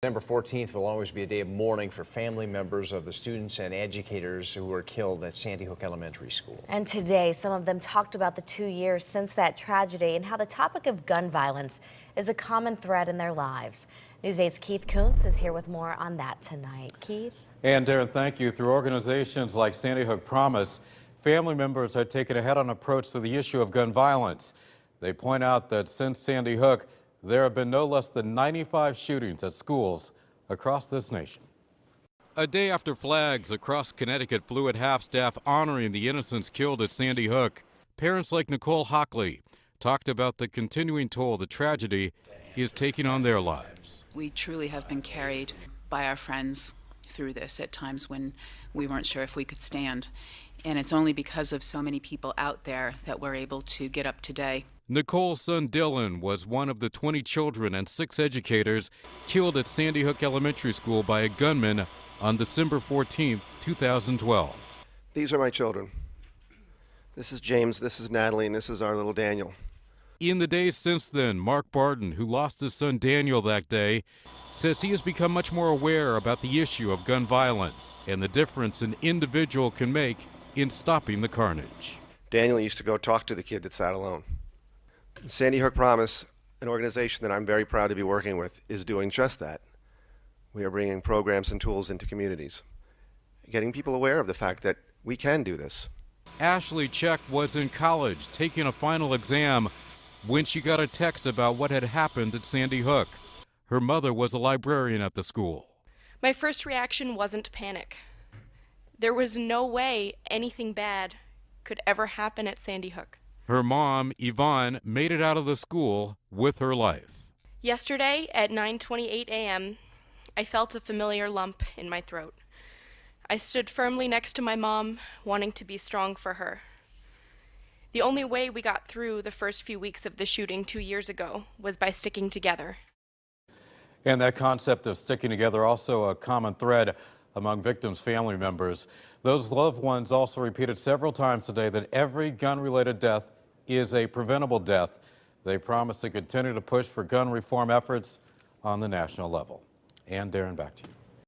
December 14th will always be a day of mourning for family members of the students and educators who were killed at Sandy Hook Elementary School. And today, some of them talked about the 2 years since that tragedy and how the topic of gun violence is a common thread in their lives. News 8's Keith Kuntz is here with more on that tonight. Keith? And Darren, thank you. Through organizations like Sandy Hook Promise, family members are taking a head-on approach to the issue of gun violence. They point out that since Sandy Hook, there have been no less than 95 shootings at schools across this nation. A day after flags across Connecticut flew at half-staff honoring the innocents killed at Sandy Hook, parents like Nicole Hockley talked about the continuing toll the tragedy is taking on their lives. We truly have been carried by our friends through this at times when we weren't sure if we could stand. And it's only because of so many people out there that we're able to get up today. Nicole's son Dylan was one of the 20 children and 6 educators killed at Sandy Hook Elementary School by a gunman on December 14, 2012. These are my children. This is James, this is Natalie, and this is our little Daniel. In the days since then, Mark Barton, who lost his son Daniel that day, says he has become much more aware about the issue of gun violence and the difference an individual can make in stopping the carnage. Daniel used to go talk to the kid that sat alone. Sandy Hook Promise, an organization that I'm very proud to be working with, is doing just that. We are bringing programs and tools into communities, getting people aware of the fact that we can do this. Ashley Check was in college taking a final exam when she got a text about what had happened at Sandy Hook. Her mother was a librarian at the school. My first reaction wasn't panic. There was no way anything bad could ever happen at Sandy Hook. Her mom, Yvonne, made it out of the school with her life. Yesterday at 9:28 a.m., I felt a familiar lump in my throat. I stood firmly next to my mom, wanting to be strong for her. The only way we got through the first few weeks of the shooting 2 years ago was by sticking together. And that concept of sticking together also a common thread among victims' family members. Those loved ones also repeated several times today that every gun-related death is a preventable death. They promise to continue to push for gun reform efforts on the national level. And Darren, back to you.